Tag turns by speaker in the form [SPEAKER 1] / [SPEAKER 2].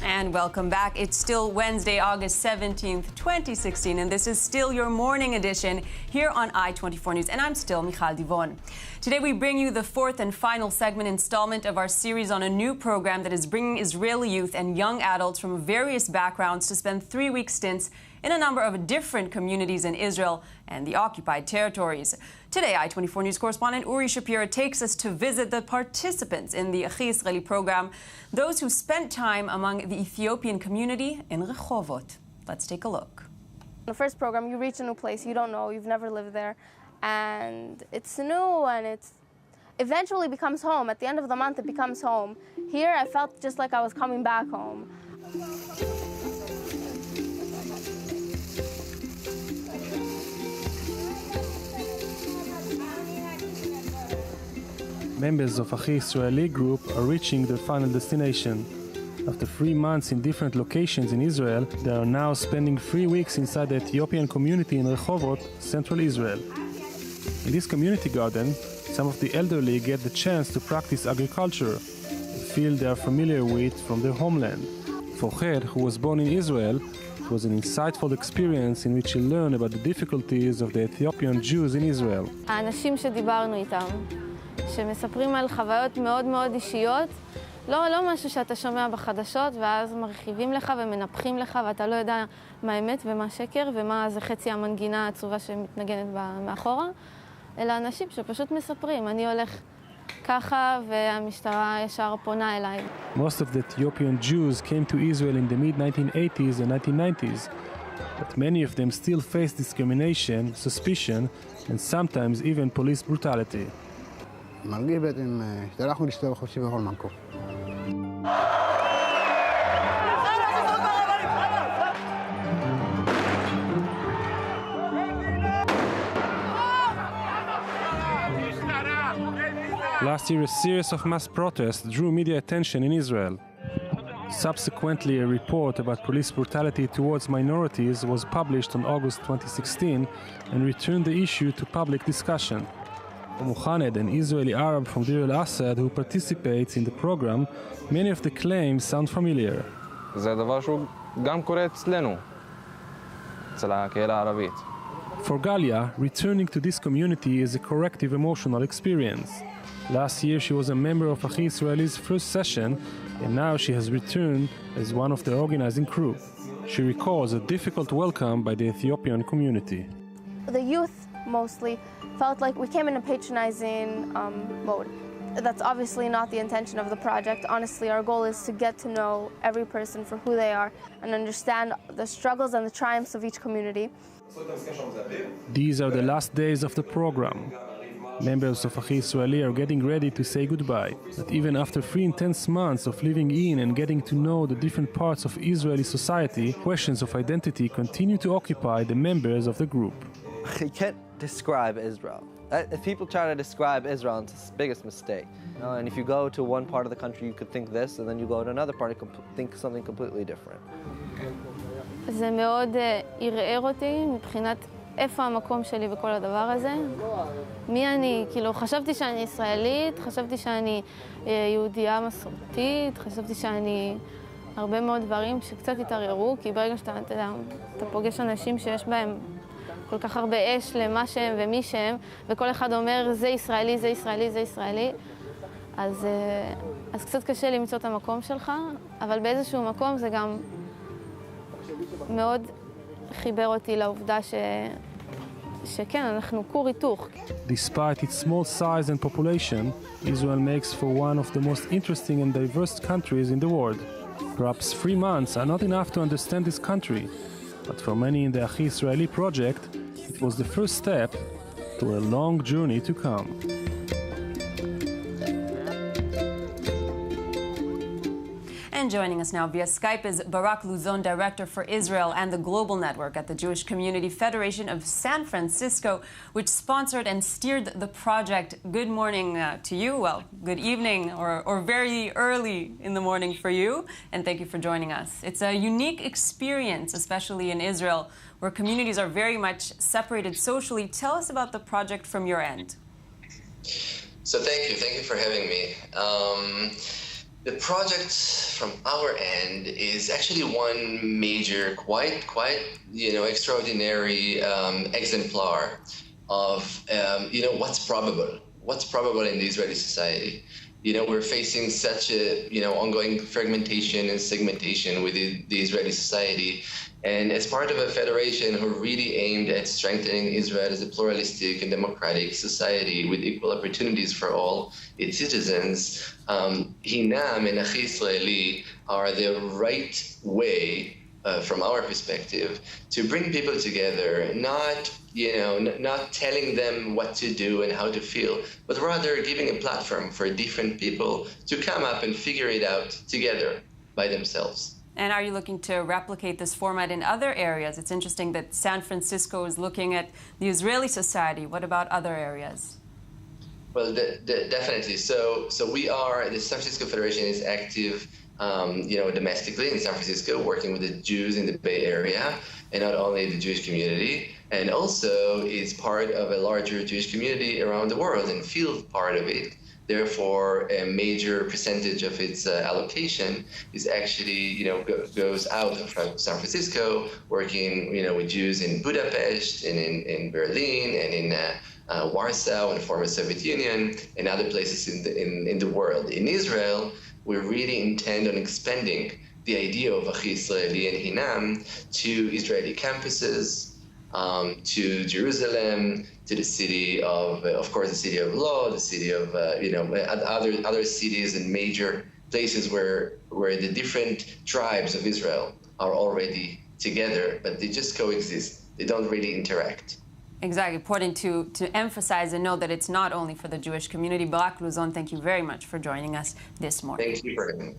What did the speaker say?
[SPEAKER 1] And welcome back. It's still Wednesday, August 17th, 2016, and this is still your morning edition here on I24 News, and I'm still Michal Divon. Today we bring you the fourth and final segment installment of our series on a new program that is bringing Israeli youth and young adults from various backgrounds to spend 3-week stints in a number of different communities in Israel and the occupied territories. Today, I24 News correspondent Uri Shapira takes us to visit the participants in the ACHI program, those who spent time among the Ethiopian community in Rehovot. Let's take a look.
[SPEAKER 2] In the first program, you reach a new place you don't know, you've never lived there, and it's new and it eventually becomes home. At the end of the month, it becomes home. Here, I felt just like I was coming back home.
[SPEAKER 3] Members of ACHI Israeli group are reaching their final destination. After 3 months in different locations in Israel, they are now spending 3 weeks inside the Ethiopian community in Rehovot, central Israel. In this community garden, some of the elderly get the chance to practice agriculture, a field they are familiar with from their homeland. For Cher, who was born in Israel, it was an insightful experience in which he learned about the difficulties of the Ethiopian Jews in Israel.
[SPEAKER 4] האנשים שדיברנו איתם, שמספרים על חוויות מאוד מאוד אישיות, לא משהו שאתה שומע בחדשות, ואז מרחיבים לך ומנפחים לך, ואתה לא יודע מה האמת ומה שקר, ומה זה חצי המנגינה העצובה שמתנגנת מאחורה, אלא אנשים שפשוט מספרים, אני הולך ככה, והמשטרה ישר פונה אליי.
[SPEAKER 3] Most of the Ethiopian Jews came to Israel in the mid-1980s and 1990s, but many of them still face discrimination, suspicion, and sometimes even police brutality.
[SPEAKER 5] מרגיש בעצם שאתה לא יכול להסתובב חופשי בכל מקום.
[SPEAKER 3] Last year, a series of mass protests drew media attention in Israel. Subsequently, a report about police brutality towards minorities was published on August 2016 and returned the issue to public discussion. Muhammad, an Israeli Arab from Deir al-Assad who participates in the program, many of the claims sound familiar.
[SPEAKER 6] זה דבר שהוא גם קורה אצלנו, אצל הקהילה הערבית.
[SPEAKER 3] For Galia, returning to this community is a corrective emotional experience. Last year she was a member of ACHI Israeli's first session, and now she has returned as one of the organizing crew. She recalls a difficult welcome by the Ethiopian community.
[SPEAKER 2] The youth mostly felt like we came in a patronizing mode. That's obviously not the intention of the project. Honestly, our goal is to get to know every person for who they are and understand the struggles and the triumphs of each community.
[SPEAKER 3] These are the last days of the program. Members of ACHI Israeli are getting ready to say goodbye. But even after 3 intense months of living in and getting to know the different parts of Israeli society, questions of identity continue to occupy the members of the group.
[SPEAKER 7] You can't describe Israel. If people try to describe Israel, it's the biggest mistake. And if you go to one part of the country, you could think this, and then you go to another part, you could think something completely different.
[SPEAKER 4] זה מאוד ערער אותי מבחינת איפה המקום שלי בכל הדבר הזה. מי אני? כאילו, חשבתי שאני ישראלית, חשבתי שאני יהודייה מסורתית, חשבתי שאני הרבה מאוד דברים שקצת התערערו, כי ברגע שאתה פוגש אנשים שיש בהם כל כך הרבה אש למה שהם ומי שהם, וכל אחד אומר, זה ישראלי, זה ישראלי, זה ישראלי, אז קצת קשה למצוא את המקום שלך, אבל באיזשהו מקום זה גם מאוד חיבר אותי לעובדה שכן, אנחנו כור היתוך.
[SPEAKER 3] Despite its small size and population, Israel makes for one of the most interesting and diverse countries in the world. Perhaps 3 months are not enough to understand this country, but for many in the ACHI Israeli project, it was the first step to a long journey to come.
[SPEAKER 1] And joining us now via Skype is Barak Luzon, Director for Israel and the Global Network at the Jewish Community Federation of San Francisco, which sponsored and steered the project. Good morning to you. Well, good evening or very early in the morning for you. And thank you for joining us. It's a unique experience, especially in Israel, where communities are very much separated socially. Tell us about the project from your end.
[SPEAKER 8] So thank you for having me. The project from our end is actually one major, quite extraordinary exemplar of what's probable in the Israeli society. We're facing such a ongoing fragmentation and segmentation within the Israeli society. And as part of a federation who really aimed at strengthening Israel as a pluralistic and democratic society with equal opportunities for all its citizens, Hinam and ACHI Israeli are the right way, from our perspective, to bring people together, not telling them what to do and how to feel, but rather giving a platform for different people to come up and figure it out together by themselves.
[SPEAKER 1] And are you looking to replicate this format in other areas? It's interesting that San Francisco is looking at the Israeli society. What about other areas?
[SPEAKER 8] Well, definitely. So the San Francisco Federation is active, domestically in San Francisco, working with the Jews in the Bay Area, and not only the Jewish community, and also is part of a larger Jewish community around the world and feels part of it. Therefore, a major percentage of its allocation is actually, goes out from San Francisco, working, with Jews in Budapest and in Berlin and in Warsaw and the former Soviet Union and other places in the world. In Israel, we really intend on expanding the idea of ACHI Israeli and Hinam to Israeli campuses, to Jerusalem, to the city of course, the city of law, the city of, other cities and major places where the different tribes of Israel are already together, but they just coexist. They don't really interact.
[SPEAKER 1] Exactly, important to emphasize and know that it's not only for the Jewish community. Barak Luzon, thank you very much for joining us this morning.
[SPEAKER 8] Thank you for having me.